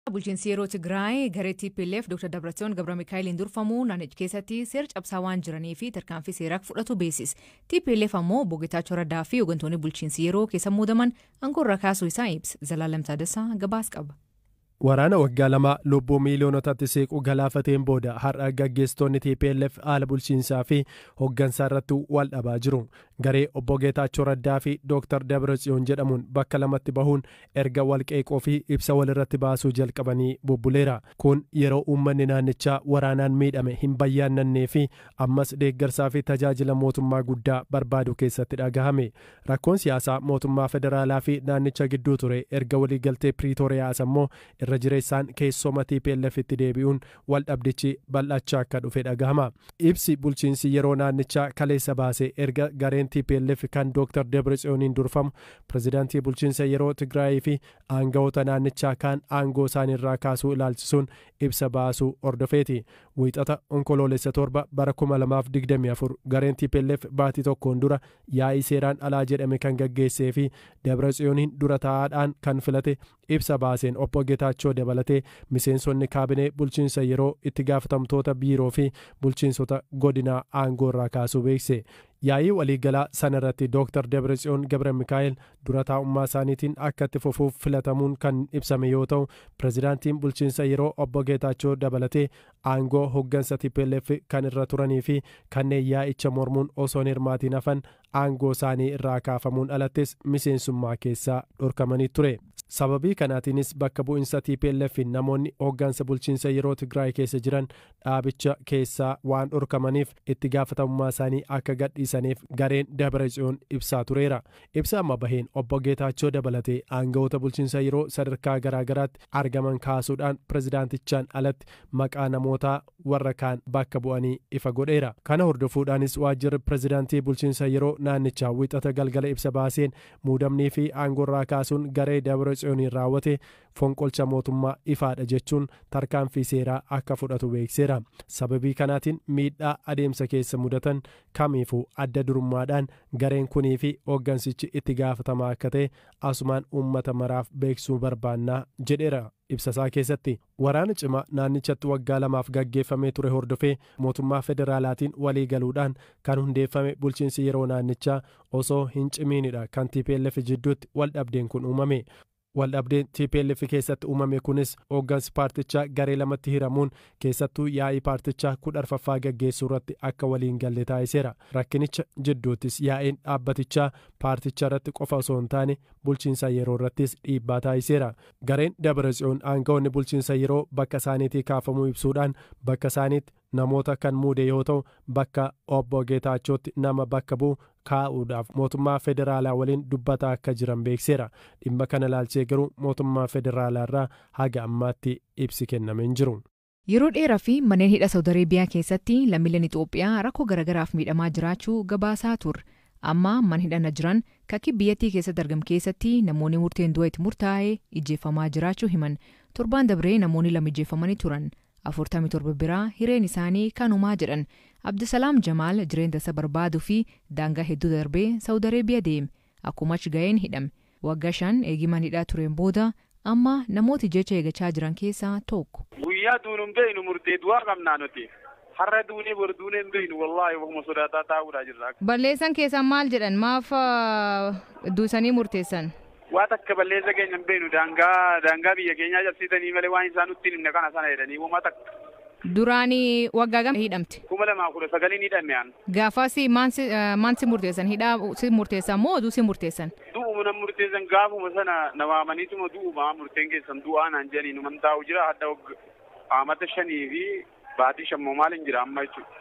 Bulchiinsi yeroo Tigraay garee TPLF Dr. Dabratsiyoon Gabramikaa'eliin durfamu naannicha keessatti seera cabsaa waan jiranii fi tarkaanfii seeraa fudhatu beeksise. TPLF ammoo obbo Geetaachoo Raddaa fi hooggantoonni bulchiinsi yeroo keessa muudaman aangoo irraa kaasuu isaa ibsa. Zalaalam Taaddasaa gabaasa qaba. Waraana waggaa lama lubbuu miiliyoonotatti siqu galaafateen booda har'a gaggeessitoonni TPLF haala bulchiinsaa fi hooggansaa irratti wal dhabaa jiru. Garee obbo Geetaachoo Raddaa fi Dr. Dabratsiyoon jedhamuun bakka lamatti bahuun erga wal qeeqoo fi ibsa walirratti baasuu jalqabanii bubbuleera. Kun yeroo uummanni naannichaa waraanaan miidhame hin bayyaannannee fi ammas deeggarsaa fi tajaajila mootummaa guddaa barbaadu keessatti dhagahame. Rakkoon siyaasaa mootummaa federaalaa fi naannicha gidduu ture erga waliigaltee Piriitooriyaas ammoo irra jireessaan keessoma TPLF itti deebi'uun wal dhabdichi bal'achaa akka dhufe dhagahama. Ibsi bulchiinsi yeroo naannichaa kaleessa baase erga gareen TPLF kan Dr. Dabratsiyooniin durfamu pirezidaantii bulchiinsa yeroo Tigraay fi aangawoota naannichaa kan aangoo isaaniirraa kaasuu ilaalchisuun ibsa baasuu hordofeeti. Wiixata onkoloolessa 7 bara 2024 gareen TPLF baatii tokkoon dura yaa'ii seeraan alaa jedhame kan gaggeessee fi Dabratsiyooniin dura taa'aadhaan kan filate ibsa baaseen obbo Geetaachoo dabalatee miseensonni kaabinee bulchiinsa yeroo itti gaafatamtoota biiroo fi bulchiinsota godinaa aangoo irraa kaasuu beekse. Yaa'ii waliigalaa sanarratti Dr. Dabratsiyoon Gabramikaa'el dura taa'ummaa isaaniitiin akka itti fufuuf filatamuun kan ibsame yoo ta'u pirezidaantiin bulchiinsa yeroo obbo Geetaachoo dabalatee aangoo hooggansa TPLF kan irra turanii fi kanneen yaa'icha mormuun osoo hin hirmaatiin hafan aangoo isaanii irraa kaafamuun alattis miseensummaa keessaa dhorkamanii ture. Sababii kanaatiinis bakka bu'insa TPLF namoonni hooggansa bulchiinsa yeroo Tigraay keessa jiran dhaabicha keessaa waan dhorkamaniif itti gaafatamummaa isaanii akka gadhiisaniif gareen Dabratsiyoon ibsaa tureera. Ibsa amma baheen obbo Geetaachoo dabalatee aangawoota bulchiinsa yeroo sadarkaa garaagaraatti argaman kaasuudhaan pirezidaantichaan alatti maqaa namootaa warra kaan bakka bu'anii ifa godheera. Kana hordofuudhaanis waajjirri pirezidaantii bulchiinsa yeroo naannichaa wiixata galgala ibsa baaseen muudamnii fi aangoo irraa kaasuun garee Dabratsiyooniin raawwate fonqolcha mootummaa ifaadha jechuun tarkaanfii seeraa akka fudhatu beekseera. Sababii kanaatiin miidhaa adeemsa keessa mudatan kamiifuu adda durummaadhaan gareen kunii fi hooggansichi itti gaafatamaa akka ta'e asumaan uummata maraaf beeksisuu barbaannaa jedheera. Ibsasaa keessatti waraana cimaa naannichatti waggaa lamaaf gaggeeffamee ture hordofee mootummaa federaalaatiin walii galuudhaan kan hundeeffame bulchiinsi yeroo naannichaa osoo hin cimiinidha kan TPLF jidduutti wal dhabdeen kun uumame. Waldhabdeen TPLF keessatti uumame kunis hooggansi paartichaa garee lamatti hiramuun keessattuu yaa'ii paartichaa 14ffaa gaggeessuu irratti akka waliin galle taasiseera. Rakkinicha jidduuttis yaa'iin dhaabbatichaa paartichaa irratti qofa osoo hin taane bulchiinsa yeroo irrattis dhiibbaa taasiseera. Gareen Dabratsiyoon aangawoonni bulchiinsa yeroo bakka isaaniitii kaafamuu ibsuudhaan bakka isaaniitti namoota kan muude yoo ta'u bakka obbo Geetaachootti nama bakka bu'u kaa'uudhaaf mootummaa federaalaa waliin dubbataa akka jiran beekseera. Dhimma kana ilaalchee garuu mootummaa federaalaa irraa haga ammaatti ibsi kennamee hin jiru. Yeroo dheeraa fi manneen hidha Saawud Areebiyaa keessatti lammiileen Itoophiyaa rakkoo garagaraaf miidhamaa jiraachuu gabaasaa ture. Amma mana hidhana jiran kakii biyyattii keessatti argamu keessatti namoonni murteen du'a itti murtaa'ee ijjeefamaa jiraachuu himan. Torbaan dabree namoonni 2 ijjeefamanii turan. 47 biraa hireen isaanii kanumaa jedhan. Abdusalaam Jamaal jireenya isa barbaaduu fi daangaa hedduu darbee Saawud Areebiyaa deeme. Akkuma achi ga'een hidhame. Waggaa 5 eegimaan hidhaa tureen booda amma namooti jecha eegachaa jiran keessaa tokko. Guyyaa duunuun beeynu murtee du'aa qabnaa nuti. Har'a duunee bor duuneen beeynu wallaahi wahuma sodaataa taa'uudhaa jirra. Balleessan keessan maal jedhan maaf duusanii murteessan? Waan akka balleessa keenya hin beeynu daangaa biyya keenyaa cabsiisanii malee waan isaan nutti himne kana sana jedhanii uumaa takka. Duraanii waggaa gam hidhamte? 2019 hidhame aan. Gaafas maan si murteessan? Hidhaa si murteessan moo oduu si murteessan? Du'uma na murteessan gaafuma sana na waamaniituma du'uma murteen keessan du'aa naan jedhanii numan taa'u jira hadda amata 5 fi baatii 5 maaliin jira amma jechuudha.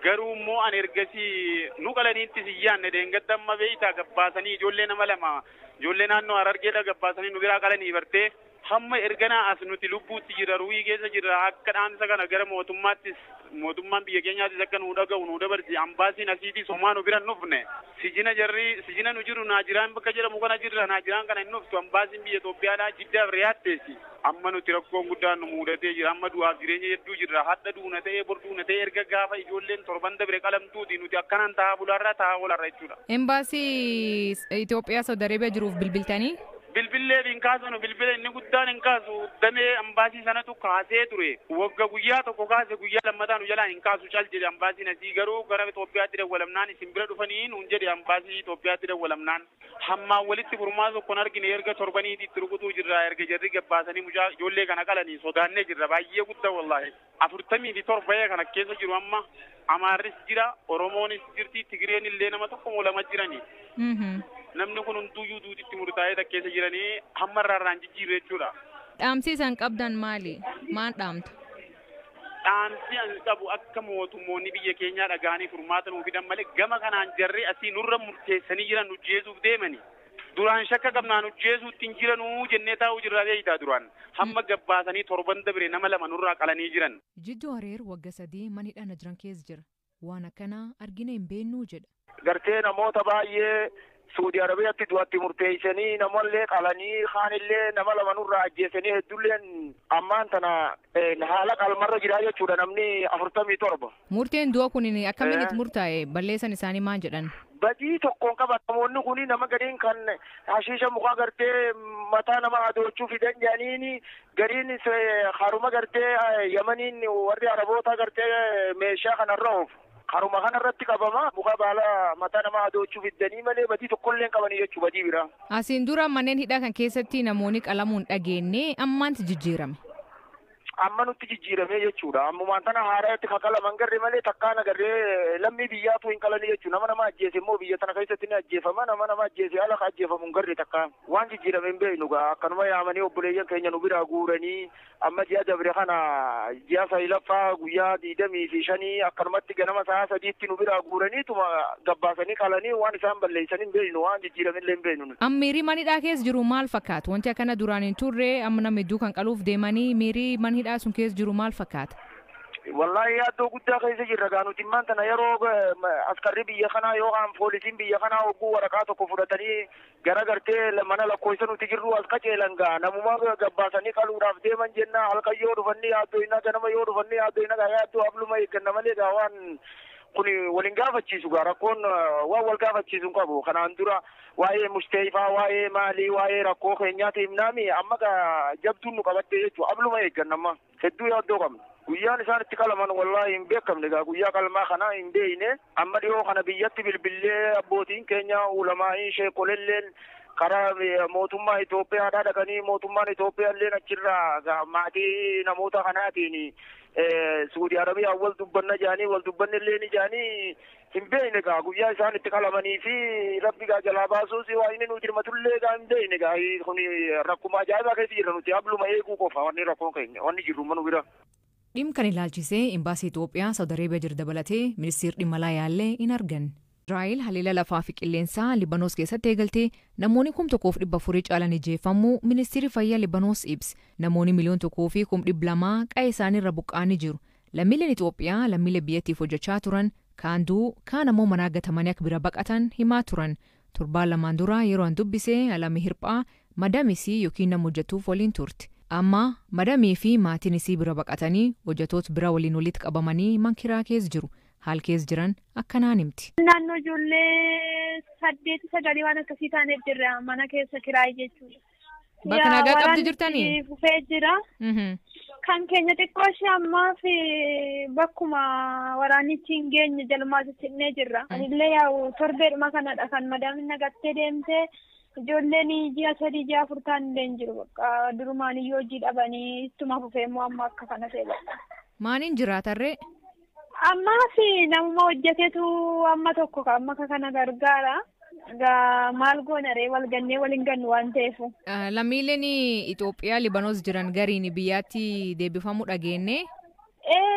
Garuu immoo an ergasii nu qalaniitti siyyaanne deengadda amma beeytaa gabbaasanii ijoollee nama 2 ijoollee naannoo Harargeedha gabbaasanii nu biraa qalanii bartee hamma erganaa as nuti lubbuutti jira ruwii keessa jira akka dhaamsa kana gara mootummaan biyya keenyaattis akka nu dhaga'u nu dabarsi ambaasiin asiitii somaa nu bira nufne sijina nu jiru naajiraan bakka jedhamu kana jirra naajiraan kana hin nuftu ambaasiin biyya Itoophiyaadhaa Jiddaaf Riyaaddeessi amma nuti rakkoon guddaan nu muudatee jira amma du'aaf jireenya hedduu jirra hadda duuna ta'ee bor duuna ta'ee erga gaafa ijoolleen torban dabre qalamtuuti nuti akkanaan taa'aa bulaarraa taa'aa oolarra jechuudha. Embaasii Itoophiyaa Saawud Areebiyaa jiruuf bilbiltanii? bilbilee hin kaasanu bilbila inni guddaan hin kaasu damee ambaasii sanatu kaasee ture wagga guyyaa tokko kaase guyyaa lammataan jalaa hin kaasu cal jedhe ambaasiin asii garuu gara Itoophiyaatti dawwalamnaan isin bira dhufanii nuun jedhe ambaasii Itoophiyaatti dawwalamnaan hammaan walitti furmaa tokkoon argine erga torbaniitti itti rukutuu jirra erga jarri gabbaasanii mucaa ijoollee kana qalanii sodaannee jirra baay'ee guddaa wallaahi 47 kana keessa jiru amma Amaarris jira Oromoonis jirti Tigireen illee nama tokko lama jirani. Namni kun hunduyyuu duutitti murtaa'ee takkeessa jiranii hamma irraan jijjiirre jechuudha. Dhaamsi isaan qabdan maali? Maal dhaamta? Dhaamsi an qabu akka mootummoonni biyya keenyaa dhagaanii furmaata nuu fidan malee gama kanaan jarri asii nurra murteessanii jiran nu jeesuuf deemani. Duraan shakka qabnaan ujjeesuutti hin jiranuu jennee taa'uu jirraa beeytaa duraan hamma gabbaasanii torban dabre nama lama nurraa qalanii jiran. Jiddu Hareer wagga 3 manidhaan jiran keessa jira. Waan akkanaa argina hin beennuu jedha. Gartee namoota baay'ee Saudi Arabiyaatti du'atti murteessanii namallee qalanii kaanillee nama lama nurraa ajjeesanii hedduulleen ammaan tana haala qalmarra jira jechuudha namni 47. Murteen du'a kun akkamiin itti murtaa'e balleessan isaanii maal jedhan? Badii tokkoon qaba namoonni kun nama gadiin kan hashiisha mukaa gartee mataa nama adoolchuu fidan jaaniini gadiin haruma gartee Yamaniin warri Araboota gartee meeshaa kanarra oofu. Haruma kanarratti qabama muka baala mataa nama adoolchuu fidanii malee badii tokkollee qabanii jechuu badii biraa. Asiin dura manneen hidhaa kan keessatti namoonni qalamuun dhageenye ammaanti jijjiirame. Amma nutti jijjiirame jechuudha. Ammumaan tana haaraatti kakalaman garre malee takkaan agarree lammii biyyaatu hin qalanii jechuudha. Nama ajjeese immoo biyya tana keessatti ni ajjeefama. Nama ajjeese haala ka ajjeefamu hin garre takkaan. Waan jijjiirame hin beeknu gaa akkanuma yaamanii obboleeyyan keenya nu biraa guuranii amma ji'a dabre kana ji'a saylaffaa guyyaa 25 akkanumatti ganama sa'a 3tti nu biraa guuraniituma gabbaasanii qalanii waan isaan balleessan hin beeknu waan jijjiirame illee hin beeknu. Miirii manidhaa keessa jiru maal fakkaata? Wanti akkana duraan hin turre amma nama hedduu kan qaluuf deemanii miirii manidhaa sun keessa jiru maal fakkaata? Wallahi yaaddoo guddaa keessa jirra gaa nuti immaan tana yeroo askarri biyya kanaa yookaan poolisiin biyya kanaa hogguu waraqaa tokko fudhatanii gara gartee mana lakkoofsa nuti jirru as qaceelan gaa namuma gabbaasanii qaluudhaaf deeman jenna halkan yoo dhufanii yaaddoo ina ganama yoo dhufanii yaaddoo ina gaa yaaddoo habluma eegganna malee gaa waan kun waliin gaafachiisu gaa rakkoon waan wal gaafachiisu hin qabu kanaan dura waa'ee musteefaa waa'ee maalii waa'ee rakkoo keenyaati himnaami amma gaa jabduun nu qabattee jechuudha habluma eegganna amma hedduu yaaddoo qabna. Guyyaan isaan itti qalaman wallahi hin beekamne gaa guyyaa qalmaa kana hin beeyne amma dhiyoo kana biyyatti bilbilee abbootiin keenya ulamaa'ii sheekolelleen karaa mootummaa Itoophiyaadhaa dhaqanii mootummaan Itoophiyaallee achirraa maatii namoota kanaatiin Saudi Arabiyaa wal dubbanna jaanii wal dubbanne illee ni jaanii hin beeyne gaa guyyaa isaan itti qalamanii fi rabbi gaa jalaa baasuus waa inni nu jirmatullee gaa hin beeyne gaa kun rakkuma ajaa'ibaa keessa jirra nuti habluma eeguu qofa wanni rakkoon keenya wanni jirru manu bira. Dhimma kan ilaalchisee imbaasii Itoophiyaa Saudi Arabiyaa jiru dabalatee ministeerri dhimma alaa yaallee hin argan. Israa'el haleela lafaa fi qilleensaa Libanoos keessatti eegaltee namoonni 1,400 caalan ajjeefamuu ministeerri fayyaa Libanoos ibse. Namoonni 1,200,000 qe'ee isaaniirra buqqa'anii jiru. Lammiileen Itoophiyaa lammiilee biyyattiif hojjechaa turan kaan du'uu kaan ammoo manaa gatamanii akka bira baqatan himaa turan. Torbaan lamaan dura yeroo an dubbisee Alamii Hirphaa madamisii yookiin nama hojjetuuf waliin turte. Amma madamii fi maatiin isii bira baqatanii hojjetoota bira waliin walitti qabamanii mankiraa keessa jiru. Haal keessa jiran akkanaan himti. Naannoo ijoollee 8-9 waan akkasii taaneef jirra mana keessa kiraay jechuudha. Bakka nagaa qabdu jirtanii? Fufee jira. Kan keenya xiqqoo ishee ammaaf bakkuma waraanichi hin geenye jalmaa jechinee jirra. Anillee yaa'u torbeedhuma kanadha kan madaamni nagattee deemtee. Ijoolleen ji'a 3-4 ta'anii jiru bakka durumaan iyyuu hojii dhabanii ittuma fufee immoo amma akka kana ta'e bakka. Maaliin jiraatarree? Ammaa fi namuma hojjetetu amma tokko amma kana gargaara. Maal goonaree wal gannee waliin gannu waan ta'eef. Lammiileen Itoophiyaa Libanoos jiran gariin biyyaatti deebifamuu dhageenye.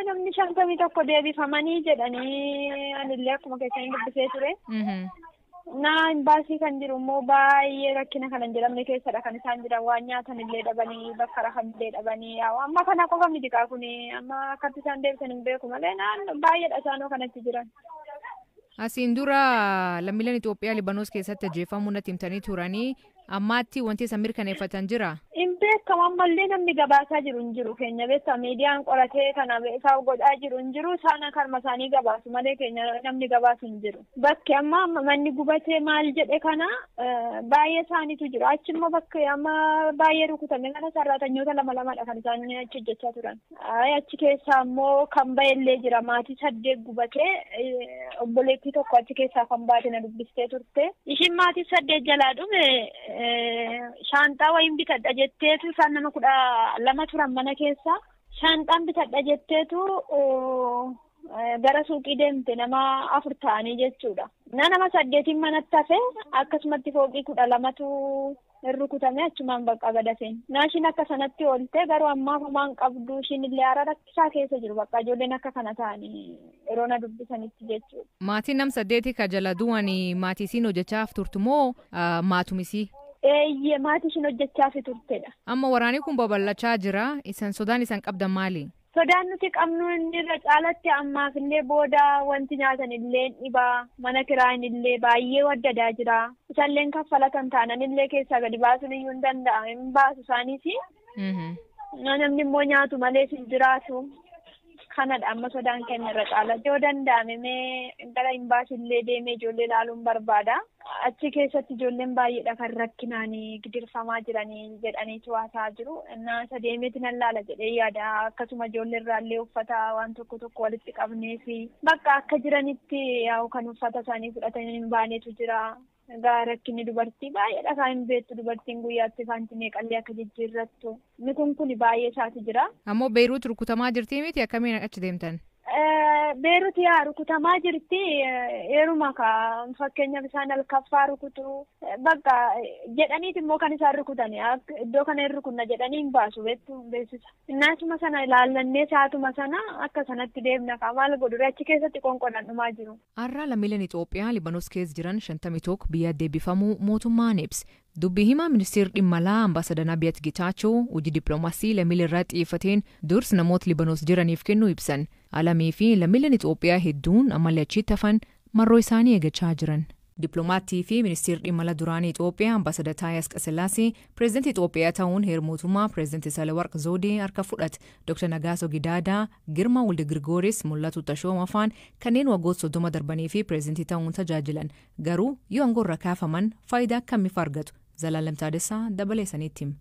Namni 51 deebifamanii jedhanii anillee akkuma keessanii dubbisee ture. Imbaasii kan jiru immoo baay'ee rakkina kan hin jedhamne keessadha kan isaan jiran waan nyaatan illee dhabanii bakka rafan illee dhabanii amma kana qofa miti kaa kun amma akkatti isaan deebisan hin beeku malee baay'eedha isaanoo kanatti jiran. Asiin dura lammiileen Itoophiyaa Libanoos keessatti ajjeefamuu natti himtanii turanii ammaatti wanti isaan mirkaneeffatan jira? Hin beekamu ammallee namni gabaasaa jiru hin jiru keenya beektaa miidiyaan qoratee kana isaa godhaa jiru hin jiru isaan karma isaanii gabaasu malee keenya namni gabaasu hin jiru. Bakki amma manni gubatee maal jedhe kana baay'ee isaaniitu jiru achimmoo bakka amma baay'ee rukutame kana sararatanyoota lamadha kan isaan achi hojjechaa turan. Achi keessaa immoo kan ba'ellee jira maatii 8 gubatee obboleettii tokko achi keessaa kan baate na dubbistee turte. Ishiin maatii 8 jalaa dhume shaanxaa wayiin bitadha jetteetu isaan nama 12 turan mana keessa shaanxaan bitadha jetteetu gara suuqii deemte nama 4 ta'anii jechuudha. Nama 8 manatti hafe akkasumatti fooqii 12tu rukutame achumaan bakka gadaseen. Naashin akka sanatti oolte garuu ammaa homaan qabdu ishiin illee haara rakkisaa keessa jiru bakka ijoolleen akka kana ta'anii yeroo na dubbisanitti jechuudha. Maatiin nam 8 ka jala du'anii maatii isiin hojjechaaf turtu moo maatumisii? Eeyyee maatii ishiin hojjechaaf turtedha. Amma waraanni kun babal'achaa jira. Isan sodaan isan qabdan maali? Sodaan nuti qabnu inni irra caalatti ammaaf illee booda wanti nyaatan illee dhibaa mana kiraan illee baay'ee waddadaa jira. Isalleen kaffalatan taanan illee keessaa gadi baasuun iyyuu hin danda'amu hin baasu isaaniis. Namni immoo nyaatu malee hin jiraatu. Kanadha amma sodaan keenya irra caalatti yoo danda'ame mee gara hin baasillee deemee ijoollee ilaaluun barbaada. Achi keessatti ijoolleen baay'eedha kan rakkinaanii gidirfamaa jiranii jedhaniitu waasaa jiru. Naasa deemeeti nan laala jedhee yaada akkasuma ijoollee irraallee uffata waan tokko walitti qabnee fi bakka akka jiranitti kan uffata isaanii fudhatanii hin baanetu jira. Egaa rakkinni dubartii baay'eedha kan hin beektu dubartiin guyyaatti faanti meeqallee akka jijjiirrattu. Inni kun baay'ee isaati jira. Ammoo Beeruut rukutamaa jirti miti akkamiin achi deemtan? Beeruut yaa rukutamaa jirti eeruma ka fakkeenyaaf isaan alkaffaa rukutu bakka jedhaniiti immoo kan isaan rukutan iddoo kana hin rukunna jedhanii hin baasu beeksisa. Innaasuma sana ilaallannee saatuma sana akka sanatti deemna ka maal godhu achi keessatti qonqodhaan dhumaa jiru. Har'a lammiileen Itoophiyaa Libaanos keessa jiran 51 biyya deebifamuu mootummaan ibsa. Dubbii himaa ministeerri dhimma alaa ambaasaadar Abiyyat Gitaachoo hojii dippiloomaasii lammiilee irraa xiyyeeffateen dursa namoota Libaanos jiraniif kennuu ibsan. Alamii fi lammiileen Itoophiyaa hedduun ammallee achitti hafan marroo isaanii eegachaa jiran. Dippiloomaattii fi ministeerri dhimma alaa duraanii Itoophiyaa ambaasaadar Taayyee Asqasillaasee pireezidantii Itoophiyaa ta'uun heera mootummaa pireezidantii Saahilewarq Zoodee harka fudhate. Dr. Nagaasoo Gidaadaa, Girmaa Walde Girgooris, Mul'atu Tashooma faan kanneen waggoota 30 darbanii fi pireezidantii ta'uun tajaajilan. Garuu yoo aangoo irra kaafaman faayidaa akkamiif argatu? Zalaalam Taaddasaa dabalee saniitti hima.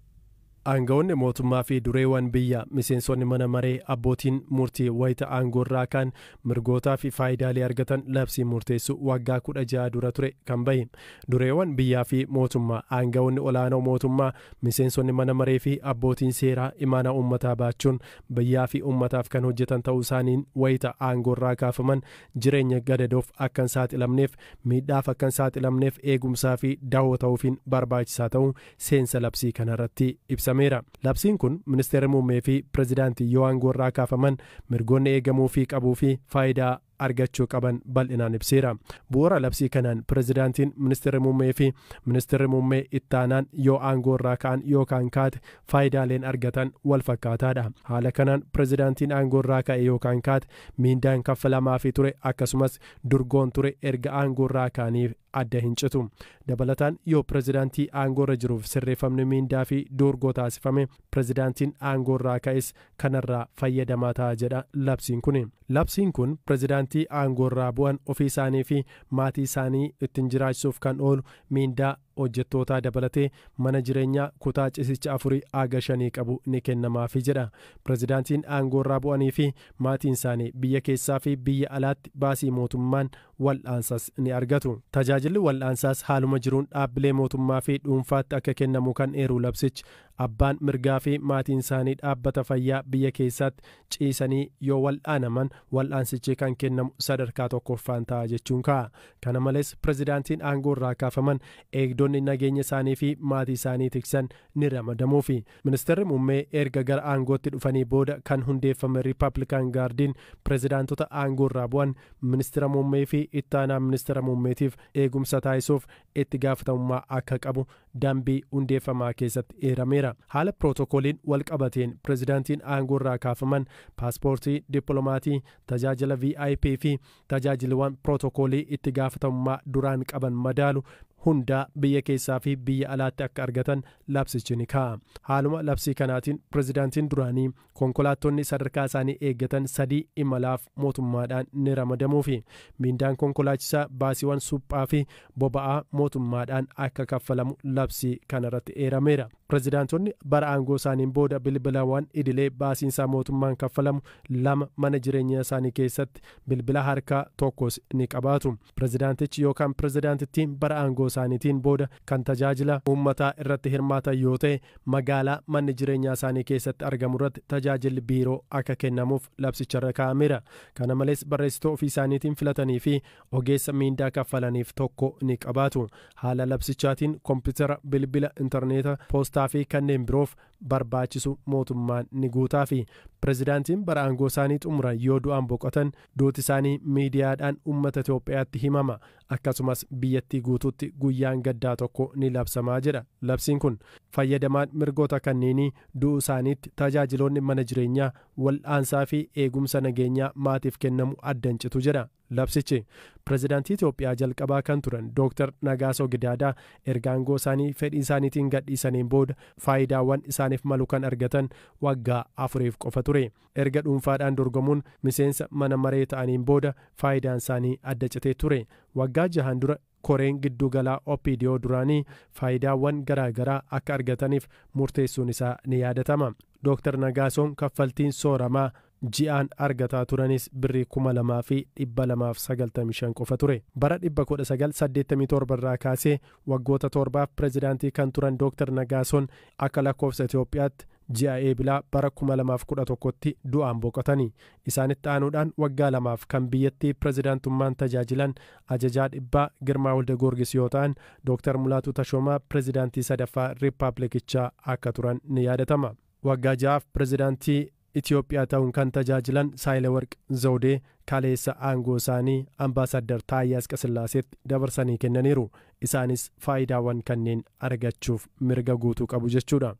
Aangawoonni mootummaa fi dureewwan biyya miseensonni mana maree abbootiin murtii wayita aangoo irraa kan mirgootaa fi faayidaalee argatan labsii murteessu waggaa 16 dura ture kan bahe. Dureewwan biyyaa fi mootummaa aangawoonni olaanoo mootummaa miseensonni mana maree fi abbootiin seeraa imaana uummataa baachuun biyyaa fi uummataaf kan hojjetan ta'uu isaaniin wayita aangoo irraa kaafaman jireenya gadadoof akkan saaxilamneef miidhaaf akkan saaxilamneef eegumsaa fi dahoo ta'uufiin barbaachisaa ta'uu seensa labsii kanarratti ibsama. Labsiin kun ministeera muummee fi pireezidaantii yoo aangoo irraa kaafaman mirgoonni eegamuu fi qabuu fi faayidaa argachuu qaban bal'inaan ibseera. Bu'uura labsii kanaan pireezidaantiin ministeera muummee fi ministeerri muummee ittaanaan yoo aangoo irraa ka'an yookaan kaate faayidaaleen argatan wal fakkaataadha. Haala kanaan pireezidaantiin aangoo irraa ka'e yookaan kaate miindaan kaffalamaa fi ture akkasumas durgoon ture erga aangoo irraa ka'aniif adda hin citu. Dabalataan yoo pireezidaantii aangoo irra jiruuf sirreeffamni miindaa fi durgoo taasifame pireezidaantiin aangoo irraa ka'es kanarraa fayyadamaa ta'a jedha labsiin kun. Labsiin kun pireezidaantii aangoo irraa bu'an ofii isaanii fi maatii isaanii ittiin jiraachisuuf kan oolu miindaa hojjettootaa dabalatee mana jireenyaa kutaa cisicha 4 hanga 5 qabu ni kennamaafi jedha. Pireezidaantiin aangoo irraa bu'anii fi maatiin isaanii biyya keessaa fi biyya alaatti baasii mootummaan wal'aansaas ni argatu. Tajaajilli wal'aansaas haaluma jiruun dhaabbilee mootummaa fi dhuunfaatti akka kennamu kan eeru labsichi abbaan mirgaa fi maatiin isaanii dhaabbata fayyaa biyya keessatti ciisanii yoo wal'aanaman wal'aansichi kan kennamu sadarkaa tokkoffaan ta'a jechuun ka'a. Kana malees pireezidaantiin aangoo irraa kaafaman eegdonni nageenya isaanii fi maatii isaanii tiksan ni ramadamuu fi ministeerri muummee erga gara aangootti dhufanii booda kan hundeeffame riippaabilikaan gaardiin pireezidaantota aangoo irraa bu'an ministeera muummee fi ittaanaa ministeera muummeetiif eegumsa taasisuuf itti gaafatamummaa akka qabu dambii hundeeffamaa keessatti eerameera. Haala pirootokooliin wal qabateen pireezidaantiin aangoo irraa kaafaman paaspoortii dippiloomatii tajaajila VIP fi tajaajilawwan pirootokoolii itti gaafatamummaa duraan qaban madaalu hundaa biyya keessaa fi biyya alaatti akka argatan labsichi ni kaa'a. Haaluma labsii kanaatiin pirezidaantiin duraanii konkolaattonni sadarkaa isaanii eeggatan 3 imalaaf mootummaadhaan ni ramadamuu fi miindaan konkolaachisaa baasiiwwan suphaa fi boba'aa mootummaadhaan akka kaffalamu labsii kanarratti eerameera. Pirezidaantonni bara aangoo isaaniin booda bilbilawwan idilee baasiinsaa mootummaan kaffalamu 2 mana jireenyaa isaanii keessatti bilbila harkaa tokkos ni qabaatu. Pirezidaantichi yookaan pirezidaantittiin bara aangoo isaaniitiin booda kan tajaajila uummataa irratti hirmaatan yoo ta'e magaalaa manni jireenyaa isaanii keessatti argamu irratti tajaajilli biiroo akka kennamuuf labsicharra kaa'ameera. Kana malees barreessituu ofii isaaniitiin filatanii fi ogeessa miindaa kaffalaniif tokko ni qabaatu. Haala labsichaatiin kompiitara, bilbila, intarneeta, poostaa fi kanneen biroof barbaachisu mootummaan ni guutaa fi pirezidaantiin bara aangoo isaanii xumuran yoo du'an boqotan duuti isaanii miidiyaadhaan uummata Itoophiyaatti himama. Akkasumas biyyattii guutuutti guyyaan gaddaa tokko ni labsamaa jedha. Labsiin kun fayyadamaan mirgoota kanneenii du'uu isaaniitti tajaajiloonni mana jireenyaa, wal'aansaa fi eegumsa nageenyaa maatiif kennamu addan citu jedha. Labsichi pirezidaantii Itoophiyaa jalqabaa kan turan Dr. Nagaasoo Gidaadaa erga aangoo isaanii fedhii isaaniitiin gadhiisaniin booda faayidaawwan isaaniif malu kan argatan waggaa 4 qofa ture. Erga dhuunfaadhaan dorgomuun miseensa mana maree ta'aniin booda faayidaan isaanii adda citee ture. Waggaa 6 dura koreen giddugalaa OPDO duraanii faayidaawwan garaagaraa akka argataniif murteessuun isaa ni yaadatama. Dr. Nagaasoon kaffaltiin sooramaa ji'aan argataa turanis birrii 2,295 qofa ture. Bara 1987 irraa kaasee waggoota 7 pirezidaantii kan turan Dr. Nagaasoon akka lakkoofsa Itoophiyaatti ji'a eebilaa bara 2011tti du'aan boqotanii. Isaanitti aanuudhaan waggaa 2 kan biyyattii pirezidaantummaan tajaajilan ajajaa dhibbaa Girmaa Waldagoorgis yoo ta'an Dr. Mulaatuu Tashoomaa pirezidaantii 3ffaa riippaabilikichaa akka turan ni yaadatama. Waggaa 6 pirezidaantii Itoophiyaa ta'uun kan tajaajilan Saayilewarq Zawudee kaleessa aangoo isaanii ambaasaddar Taayyee Asqasillaaseetti dabarsanii kennaniiru. Isaanis faayidaawwan kanneen argachuuf mirga guutuu qabu jechuudha.